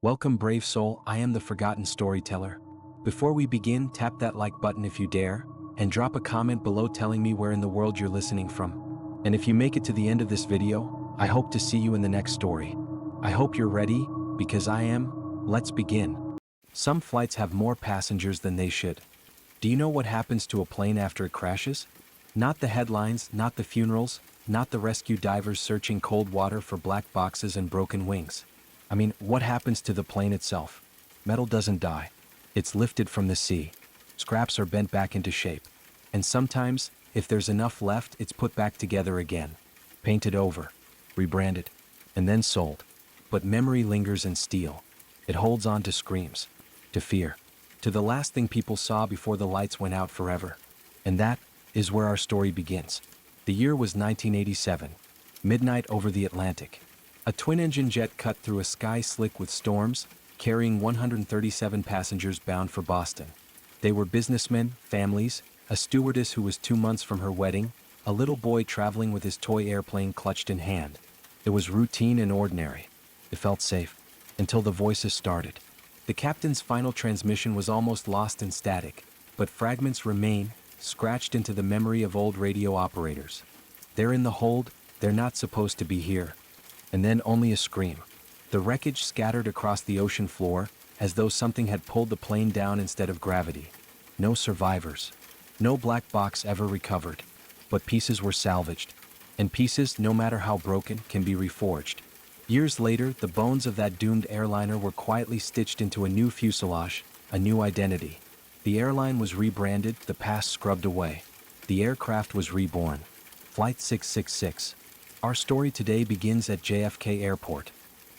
Welcome, brave soul, I am the forgotten storyteller. Before we begin, tap that like button if you dare, and drop a comment below telling me where in the world you're listening from. And if you make it to the end of this video, I hope to see you in the next story. I hope you're ready, because I am. Let's begin. Some flights have more passengers than they should. Do you know what happens to a plane after it crashes? Not the headlines, not the funerals, not the rescue divers searching cold water for black boxes and broken wings. I mean, what happens to the plane itself? Metal doesn't die. It's lifted from the sea. Scraps are bent back into shape. And sometimes, if there's enough left, it's put back together again. Painted over, rebranded, and then sold. But memory lingers in steel. It holds on to screams, to fear, to the last thing people saw before the lights went out forever. And that is where our story begins. The year was 1987, midnight over the Atlantic. A twin-engine jet cut through a sky slick with storms, carrying 137 passengers bound for Boston. They were businessmen, families, a stewardess who was 2 months from her wedding, a little boy traveling with his toy airplane clutched in hand. It was routine and ordinary. It felt safe, until the voices started. The captain's final transmission was almost lost in static, but fragments remain, scratched into the memory of old radio operators. They're in the hold, they're not supposed to be here. And then only a scream. The wreckage scattered across the ocean floor, as though something had pulled the plane down instead of gravity. No survivors. No black box ever recovered. But pieces were salvaged. And pieces, no matter how broken, can be reforged. Years later, the bones of that doomed airliner were quietly stitched into a new fuselage, a new identity. The airline was rebranded, the past scrubbed away. The aircraft was reborn. Flight 666. Our story today begins at JFK Airport.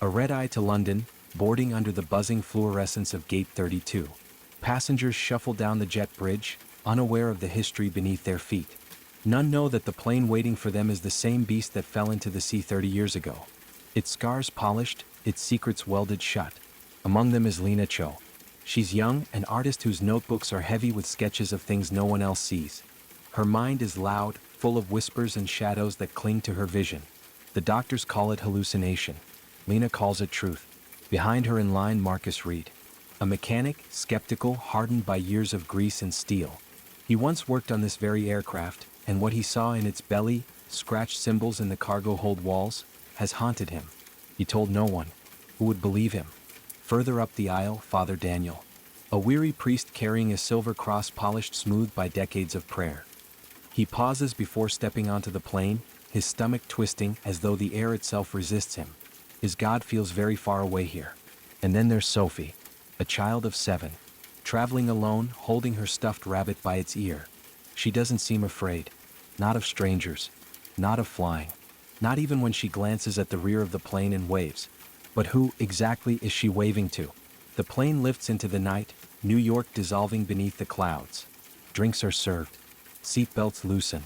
A red-eye to London, boarding under the buzzing fluorescence of Gate 32. Passengers shuffle down the jet bridge, unaware of the history beneath their feet. None know that the plane waiting for them is the same beast that fell into the sea 30 years ago. Its scars polished, its secrets welded shut. Among them is Lena Cho. She's young, an artist whose notebooks are heavy with sketches of things no one else sees. Her mind is loud, full of whispers and shadows that cling to her vision. The doctors call it hallucination. Lena calls it truth. Behind her in line, Marcus Reed. A mechanic, skeptical, hardened by years of grease and steel. He once worked on this very aircraft, and what he saw in its belly, scratched symbols in the cargo hold walls, has haunted him. He told no one. Who would believe him? Further up the aisle, Father Daniel. A weary priest carrying a silver cross polished smooth by decades of prayer. He pauses before stepping onto the plane, his stomach twisting as though the air itself resists him. His God feels very far away here. And then there's Sophie, a child of 7, traveling alone, holding her stuffed rabbit by its ear. She doesn't seem afraid. Not of strangers. Not of flying. Not even when she glances at the rear of the plane and waves. But who exactly is she waving to? The plane lifts into the night, New York dissolving beneath the clouds. Drinks are served. Seatbelts loosen.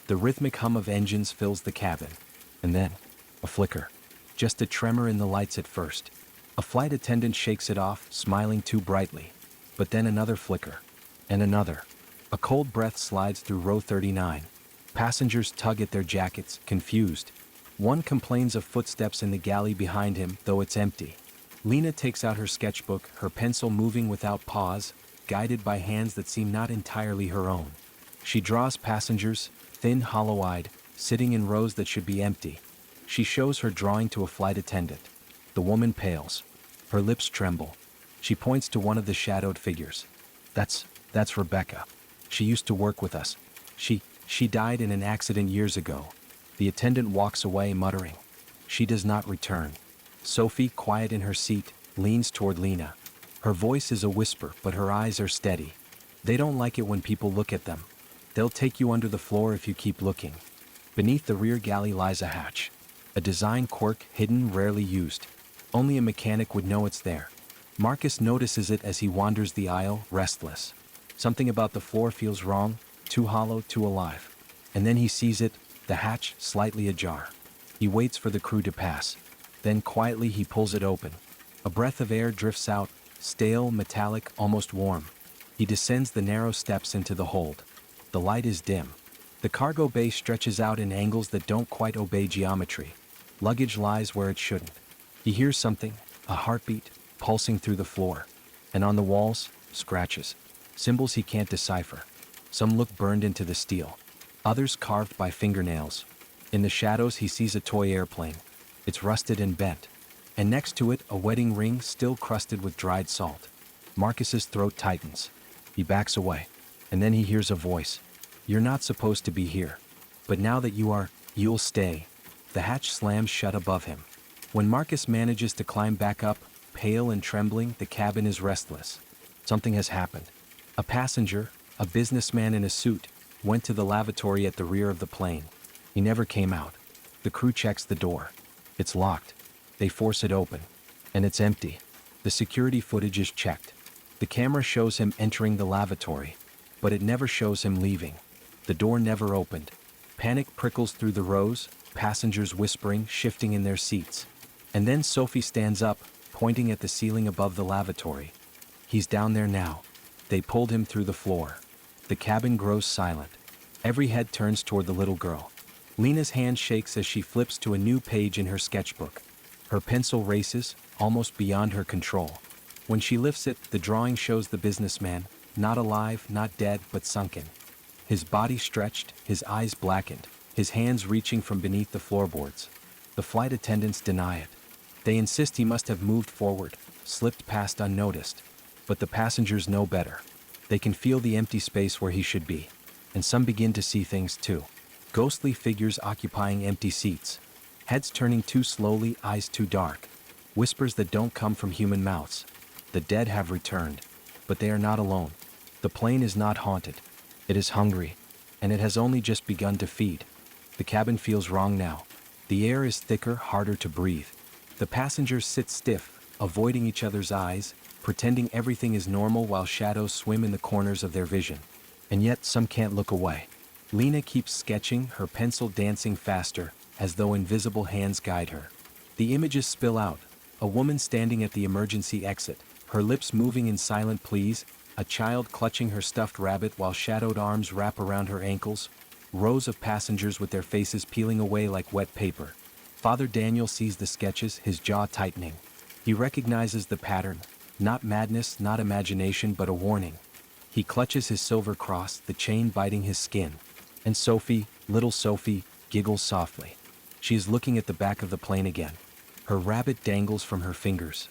The rhythmic hum of engines fills the cabin. And then, a flicker. Just a tremor in the lights at first. A flight attendant shakes it off, smiling too brightly. But then another flicker. And another. A cold breath slides through row 39. Passengers tug at their jackets, confused. One complains of footsteps in the galley behind him, though it's empty. Lena takes out her sketchbook, her pencil moving without pause, guided by hands that seem not entirely her own. She draws passengers, thin, hollow-eyed, sitting in rows that should be empty. She shows her drawing to a flight attendant. The woman pales. Her lips tremble. She points to one of the shadowed figures. That's Rebecca. She used to work with us. She died in an accident years ago. The attendant walks away, muttering. She does not return. Sophie, quiet in her seat, leans toward Lena. Her voice is a whisper, but her eyes are steady. They don't like it when people look at them. They'll take you under the floor if you keep looking. Beneath the rear galley lies a hatch. A design quirk, hidden, rarely used. Only a mechanic would know it's there. Marcus notices it as he wanders the aisle, restless. Something about the floor feels wrong, too hollow, too alive. And then he sees it, the hatch slightly ajar. He waits for the crew to pass. Then quietly he pulls it open. A breath of air drifts out, stale, metallic, almost warm. He descends the narrow steps into the hold. The light is dim. The cargo bay stretches out in angles that don't quite obey geometry. Luggage lies where it shouldn't. He hears something, a heartbeat, pulsing through the floor. And on the walls, scratches. Symbols he can't decipher. Some look burned into the steel. Others carved by fingernails. In the shadows he sees a toy airplane. It's rusted and bent. And next to it, a wedding ring still crusted with dried salt. Marcus's throat tightens. He backs away. And then he hears a voice. "You're not supposed to be here. But now that you are, you'll stay." The hatch slams shut above him. When Marcus manages to climb back up, pale and trembling, the cabin is restless. Something has happened. A passenger, a businessman in a suit, went to the lavatory at the rear of the plane. He never came out. The crew checks the door. It's locked. They force it open. And it's empty. The security footage is checked. The camera shows him entering the lavatory, but it never shows him leaving. The door never opened. Panic prickles through the rows, passengers whispering, shifting in their seats. And then Sophie stands up, pointing at the ceiling above the lavatory. He's down there now. They pulled him through the floor. The cabin grows silent. Every head turns toward the little girl. Lena's hand shakes as she flips to a new page in her sketchbook. Her pencil races, almost beyond her control. When she lifts it, the drawing shows the businessman, not alive, not dead, but sunken. His body stretched, his eyes blackened, his hands reaching from beneath the floorboards. The flight attendants deny it. They insist he must have moved forward, slipped past unnoticed. But the passengers know better. They can feel the empty space where he should be. And some begin to see things too. Ghostly figures occupying empty seats. Heads turning too slowly, eyes too dark. Whispers that don't come from human mouths. The dead have returned. But they are not alone. The plane is not haunted. It is hungry. And it has only just begun to feed. The cabin feels wrong now. The air is thicker, harder to breathe. The passengers sit stiff, avoiding each other's eyes, pretending everything is normal while shadows swim in the corners of their vision. And yet some can't look away. Lena keeps sketching, her pencil dancing faster, as though invisible hands guide her. The images spill out. A woman standing at the emergency exit, her lips moving in silent pleas, a child clutching her stuffed rabbit while shadowed arms wrap around her ankles, rows of passengers with their faces peeling away like wet paper. Father Daniel sees the sketches, his jaw tightening. He recognizes the pattern, not madness, not imagination, but a warning. He clutches his silver cross, the chain biting his skin. And Sophie, little Sophie, giggles softly. She is looking at the back of the plane again. Her rabbit dangles from her fingers.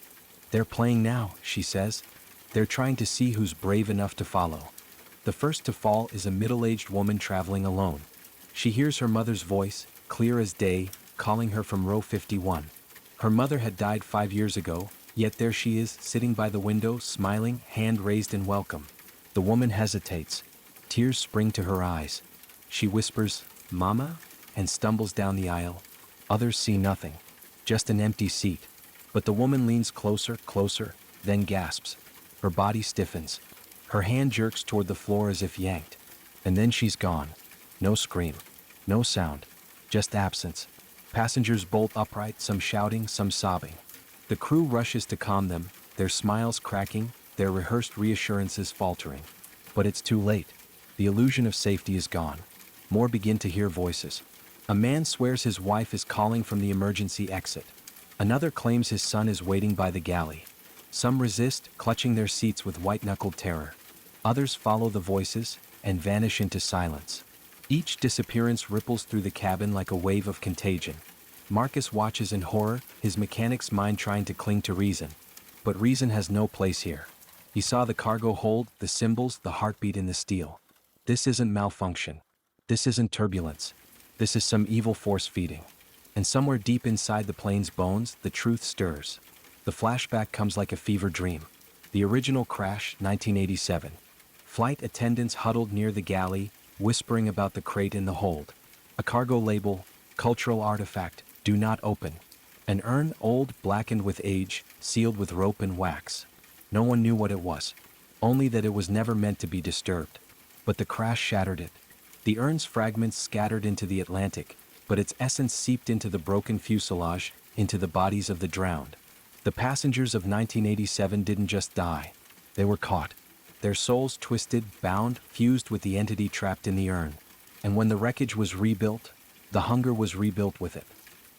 "They're playing now," she says. "They're trying to see who's brave enough to follow." The first to fall is a middle-aged woman traveling alone. She hears her mother's voice, clear as day, calling her from row 51. Her mother had died 5 years ago, yet there she is, sitting by the window, smiling, hand raised in welcome. The woman hesitates. Tears spring to her eyes. She whispers, "Mama?" and stumbles down the aisle. Others see nothing, just an empty seat. But the woman leans closer, closer, then gasps. Her body stiffens. Her hand jerks toward the floor as if yanked. And then she's gone. No scream. No sound. Just absence. Passengers bolt upright, some shouting, some sobbing. The crew rushes to calm them, their smiles cracking, their rehearsed reassurances faltering. But it's too late. The illusion of safety is gone. More begin to hear voices. A man swears his wife is calling from the emergency exit. Another claims his son is waiting by the galley. Some resist, clutching their seats with white-knuckled terror. Others follow the voices and vanish into silence. Each disappearance ripples through the cabin like a wave of contagion. Marcus watches in horror, his mechanic's mind trying to cling to reason. But reason has no place here. He saw the cargo hold, the symbols, the heartbeat in the steel. This isn't malfunction. This isn't turbulence. This is some evil force feeding. And somewhere deep inside the plane's bones, the truth stirs. The flashback comes like a fever dream. The original crash, 1987. Flight attendants huddled near the galley, whispering about the crate in the hold. A cargo label, cultural artifact, do not open. An urn, old, blackened with age, sealed with rope and wax. No one knew what it was. Only that it was never meant to be disturbed. But the crash shattered it. The urn's fragments scattered into the Atlantic, but its essence seeped into the broken fuselage, into the bodies of the drowned. The passengers of 1987 didn't just die. They were caught. Their souls twisted, bound, fused with the entity trapped in the urn. And when the wreckage was rebuilt, the hunger was rebuilt with it.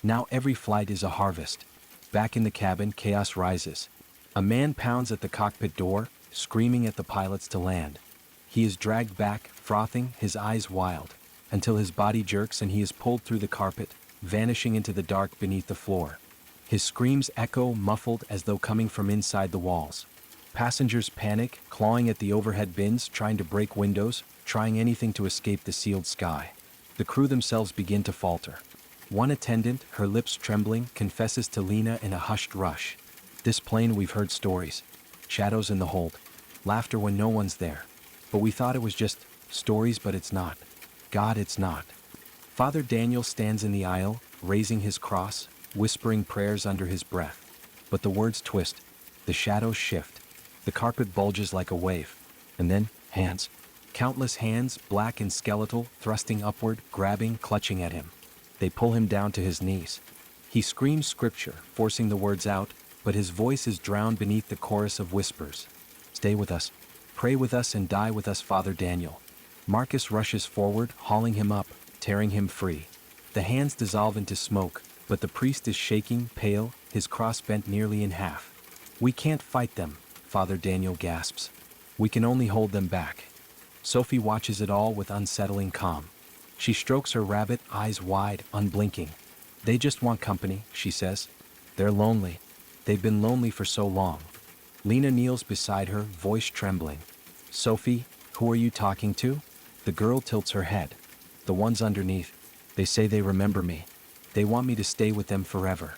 Now every flight is a harvest. Back in the cabin, chaos rises. A man pounds at the cockpit door, screaming at the pilots to land. He is dragged back, frothing, his eyes wild, until his body jerks and he is pulled through the carpet, vanishing into the dark beneath the floor. His screams echo, muffled as though coming from inside the walls. Passengers panic, clawing at the overhead bins, trying to break windows, trying anything to escape the sealed sky. The crew themselves begin to falter. One attendant, her lips trembling, confesses to Lena in a hushed rush. "This plane, we've heard stories. Shadows in the hold. Laughter when no one's there. But we thought it was just stories, but it's not. God, it's not." Father Daniel stands in the aisle, raising his cross, whispering prayers under his breath. But the words twist. The shadows shift. The carpet bulges like a wave. And then, hands. Countless hands, black and skeletal, thrusting upward, grabbing, clutching at him. They pull him down to his knees. He screams scripture, forcing the words out, but his voice is drowned beneath the chorus of whispers. "Stay with us. Pray with us and die with us, Father Daniel." Marcus rushes forward, hauling him up, tearing him free. The hands dissolve into smoke, but the priest is shaking, pale, his cross bent nearly in half. "We can't fight them," Father Daniel gasps. "We can only hold them back." Sophie watches it all with unsettling calm. She strokes her rabbit, eyes wide, unblinking. "They just want company," she says. "They're lonely. They've been lonely for so long." Lena kneels beside her, voice trembling. "Sophie, who are you talking to?" The girl tilts her head. "The ones underneath. They say they remember me. They want me to stay with them forever."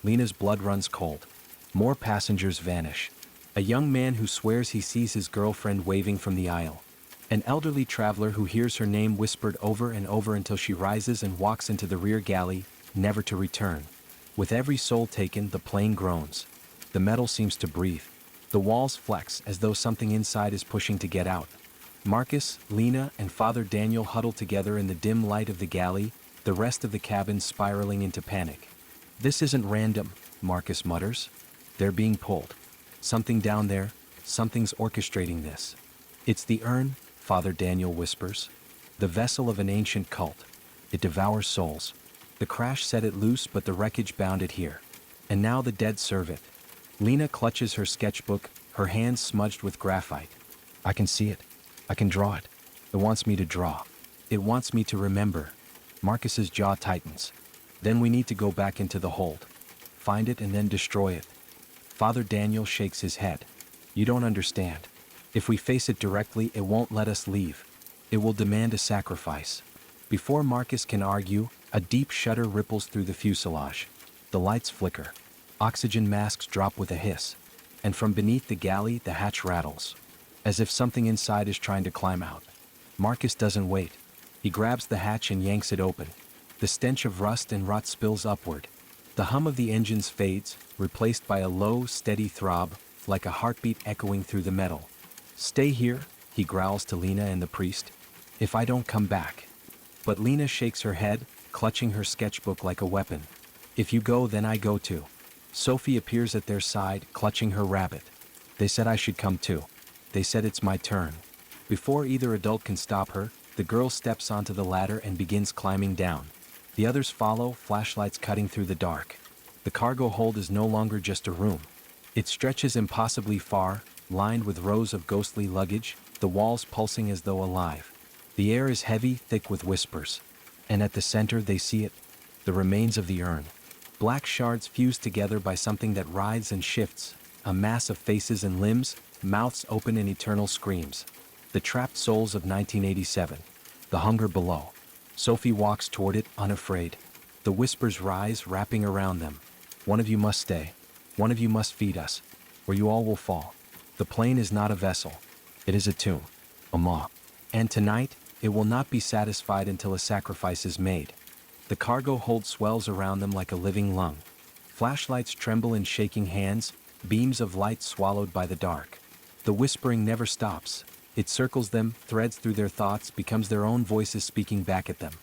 Lena's blood runs cold. More passengers vanish. A young man who swears he sees his girlfriend waving from the aisle. An elderly traveler who hears her name whispered over and over until she rises and walks into the rear galley, never to return. With every soul taken, the plane groans. The metal seems to breathe. The walls flex as though something inside is pushing to get out. Marcus, Lena, and Father Daniel huddle together in the dim light of the galley, the rest of the cabin spiraling into panic. "This isn't random," Marcus mutters. "They're being pulled. Something down there, something's orchestrating this." "It's the urn," Father Daniel whispers. "The vessel of an ancient cult. It devours souls. The crash set it loose, but the wreckage bound it here. And now the dead serve it." Lena clutches her sketchbook, her hands smudged with graphite. "I can see it. I can draw it. It wants me to draw. It wants me to remember." Marcus's jaw tightens. "Then we need to go back into the hold. Find it and then destroy it." Father Daniel shakes his head. "You don't understand. If we face it directly, it won't let us leave. It will demand a sacrifice." Before Marcus can argue, a deep shudder ripples through the fuselage. The lights flicker. Oxygen masks drop with a hiss. And from beneath the galley, the hatch rattles. As if something inside is trying to climb out. Marcus doesn't wait. He grabs the hatch and yanks it open. The stench of rust and rot spills upward. The hum of the engines fades, replaced by a low, steady throb, like a heartbeat echoing through the metal. "Stay here," he growls to Lena and the priest. "If I don't come back." But Lena shakes her head, clutching her sketchbook like a weapon. "If you go, then I go too." Sophie appears at their side, clutching her rabbit. "They said I should come too. They said it's my turn." Before either adult can stop her, the girl steps onto the ladder and begins climbing down. The others follow, flashlights cutting through the dark. The cargo hold is no longer just a room. It stretches impossibly far, lined with rows of ghostly luggage, the walls pulsing as though alive. The air is heavy, thick with whispers. And at the center they see it, the remains of the urn. Black shards fused together by something that writhes and shifts, a mass of faces and limbs, mouths open in eternal screams. The trapped souls of 1987. The hunger below. Sophie walks toward it, unafraid. The whispers rise, wrapping around them. "One of you must stay. One of you must feed us, or you all will fall. The plane is not a vessel. It is a tomb. A maw. And tonight, it will not be satisfied until a sacrifice is made." The cargo hold swells around them like a living lung. Flashlights tremble in shaking hands, beams of light swallowed by the dark. The whispering never stops. It circles them, threads through their thoughts, becomes their own voices speaking back at them.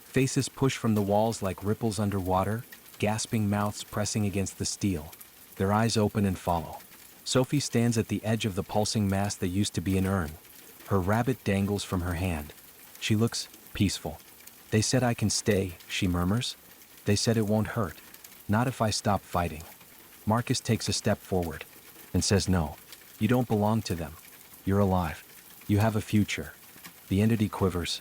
Faces push from the walls like ripples under water, gasping mouths pressing against the steel. Their eyes open and follow. Sophie stands at the edge of the pulsing mass that used to be an urn. Her rabbit dangles from her hand. She looks peaceful. "They said I can stay," she murmurs. "They said it won't hurt. Not if I stop fighting." Marcus takes a step forward. and says no. You don't belong to them. You're alive. You have a future. The entity quivers.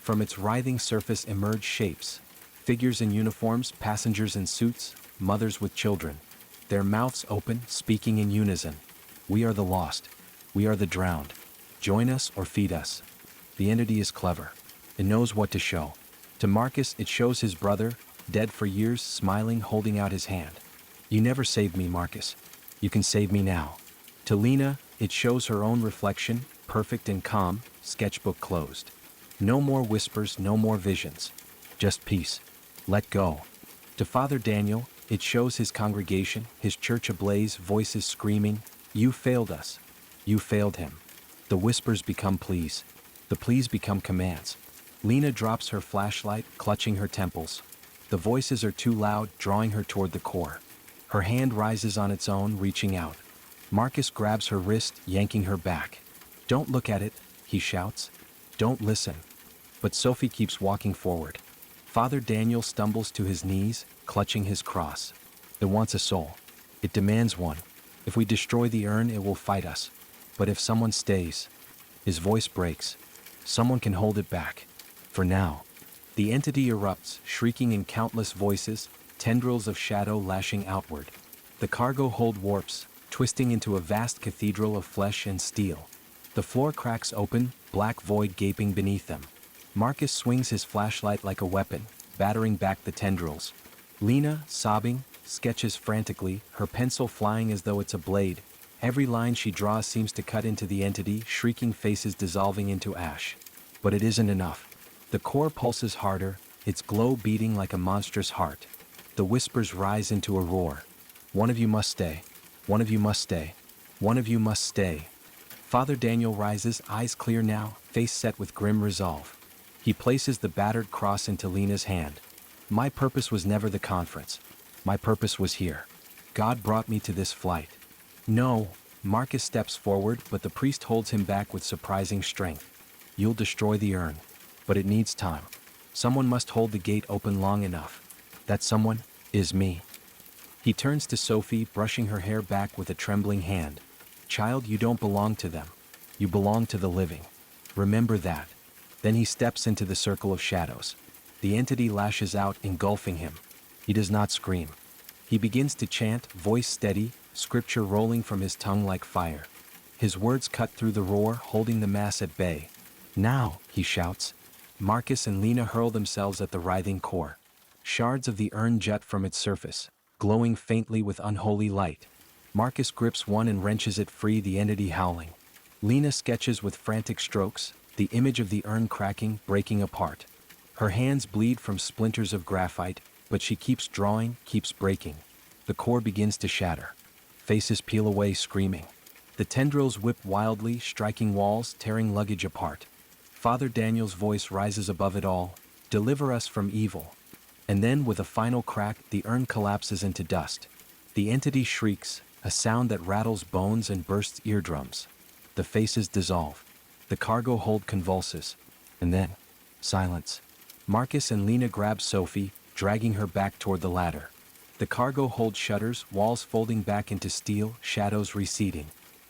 From its writhing surface emerge shapes. Figures in uniforms, passengers in suits, mothers with children. Their mouths open, speaking in unison. We are the lost. We are the drowned. Join us or feed us. The entity is clever. It knows what to show. To Marcus, it shows his brother, dead for years, smiling, holding out his hand. You never saved me, Marcus. You can save me now. To Lena, it shows her own reflection, perfect and calm, sketchbook closed. No more whispers, no more visions. Just peace. Let go. To Father Daniel, it shows his congregation, his church ablaze, voices screaming, "You failed us. You failed him." The whispers become pleas. The pleas become commands. Lena drops her flashlight, clutching her temples. The voices are too loud, drawing her toward the core. Her hand rises on its own, reaching out. Marcus grabs her wrist, yanking her back. "Don't look at it," he shouts. "Don't listen." But Sophie keeps walking forward. Father Daniel stumbles to his knees, clutching his cross. It wants a soul. It demands one. If we destroy the urn, it will fight us. But if someone stays, his voice breaks. Someone can hold it back. For now. The entity erupts, shrieking in countless voices, tendrils of shadow lashing outward. The cargo hold warps, twisting into a vast cathedral of flesh and steel. The floor cracks open, black void gaping beneath them. Marcus swings his flashlight like a weapon, battering back the tendrils. Lena, sobbing, sketches frantically, her pencil flying as though it's a blade. Every line she draws seems to cut into the entity, shrieking faces dissolving into ash. But it isn't enough. The core pulses harder, its glow beating like a monstrous heart. The whispers rise into a roar. "One of you must stay. One of you must stay. One of you must stay." Father Daniel rises, eyes clear now, face set with grim resolve. He places the battered cross into Lena's hand. "My purpose was never the conference. My purpose was here. God brought me to this flight." "No." Marcus steps forward, but the priest holds him back with surprising strength. "You'll destroy the urn. But it needs time. Someone must hold the gate open long enough. That someone is me." He turns to Sophie, brushing her hair back with a trembling hand. "Child, you don't belong to them. You belong to the living. Remember that." Then he steps into the circle of shadows. The entity lashes out, engulfing him. He does not scream. He begins to chant, voice steady, scripture rolling from his tongue like fire. His words cut through the roar, holding the mass at bay. "Now," he shouts. Marcus and Lena hurl themselves at the writhing core. Shards of the urn jut from its surface, glowing faintly with unholy light. Marcus grips one and wrenches it free, the entity howling. Lena sketches with frantic strokes, the image of the urn cracking, breaking apart. Her hands bleed from splinters of graphite, but she keeps drawing, keeps breaking. The core begins to shatter. Faces peel away, screaming. The tendrils whip wildly, striking walls, tearing luggage apart. Father Daniel's voice rises above it all. "Deliver us from evil." And then, with a final crack, the urn collapses into dust. The entity shrieks, a sound that rattles bones and bursts eardrums. The faces dissolve. The cargo hold convulses. And then, silence. Marcus and Lena grab Sophie, dragging her back toward the ladder. The cargo hold shudders, walls folding back into steel, shadows receding.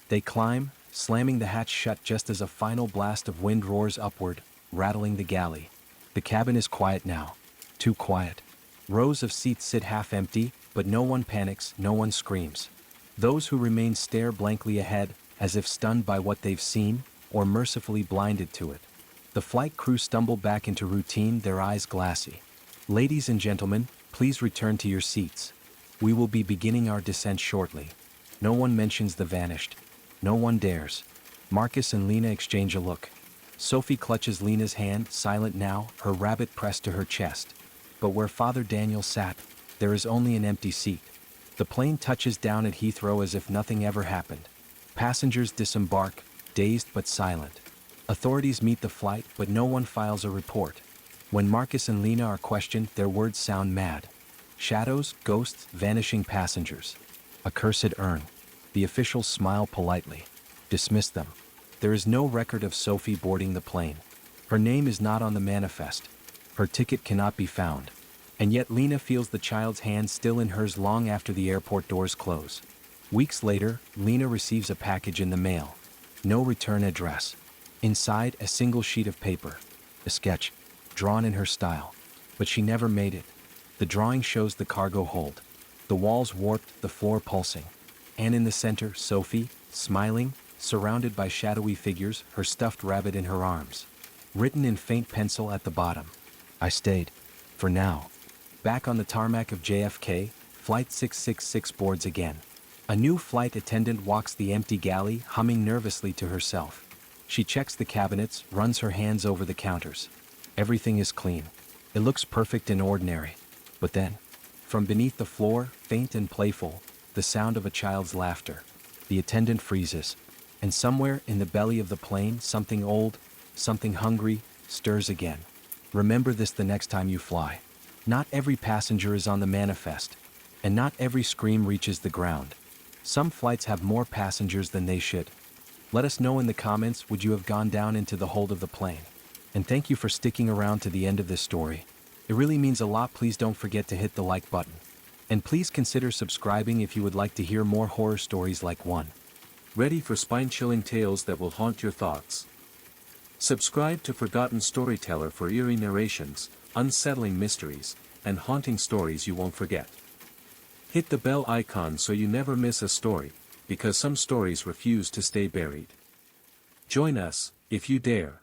They climb, slamming the hatch shut just as a final blast of wind roars upward, rattling the galley. The cabin is quiet now. Too quiet. Rows of seats sit half empty, but no one panics, no one screams. Those who remain stare blankly ahead, as if stunned by what they've seen, or mercifully blinded to it. The flight crew stumble back into routine, their eyes glassy. "Ladies and gentlemen, please return to your seats. We will be beginning our descent shortly." No one mentions the vanished. No one dares. Marcus and Lena exchange a look. Sophie clutches Lena's hand, silent now, her rabbit pressed to her chest. But where Father Daniel sat, there is only an empty seat. The plane touches down at Heathrow as if nothing ever happened. Passengers disembark, dazed but silent. Authorities meet the flight, but no one files a report. When Marcus and Lena are questioned, their words sound mad. Shadows, ghosts, vanishing passengers. A cursed urn. The officials smile politely. Dismiss them. There is no record of Sophie boarding the plane. Her name is not on the manifest. Her ticket cannot be found. And yet Lena feels the child's hand still in hers long after the airport doors close. Weeks later, Lena receives a package in the mail. No return address. Inside, a single sheet of paper. A sketch, drawn in her style. But she never made it. The drawing shows the cargo hold. The walls warped, the floor pulsing. And in the center, Sophie, smiling, surrounded by shadowy figures, her stuffed rabbit in her arms. Written in faint pencil at the bottom. I stayed. For now. Back on the tarmac of JFK, Flight 666 boards again. A new flight attendant walks the empty galley, humming nervously to herself. She checks the cabinets, runs her hands over the counters. Everything is clean. It looks perfect and ordinary. But then, from beneath the floor, faint and playful, the sound of a child's laughter. The attendant freezes. And somewhere in the belly of the plane, something old, something hungry, stirs again. Remember this the next time you fly. Not every passenger is on the manifest. And not every scream reaches the ground. Some flights have more passengers than they should. Let us know in the comments, would you have gone down into the hold of the plane? And thank you for sticking around to the end of this story. It really means a lot. Please don't forget to hit the like button. And please consider subscribing if you would like to hear more horror stories like one. Ready for spine-chilling tales that will haunt your thoughts? Subscribe to Forgotten Storyteller for eerie narrations, unsettling mysteries, and haunting stories you won't forget. Hit the bell icon so you never miss a story, because some stories refuse to stay buried. Join us, if you dare.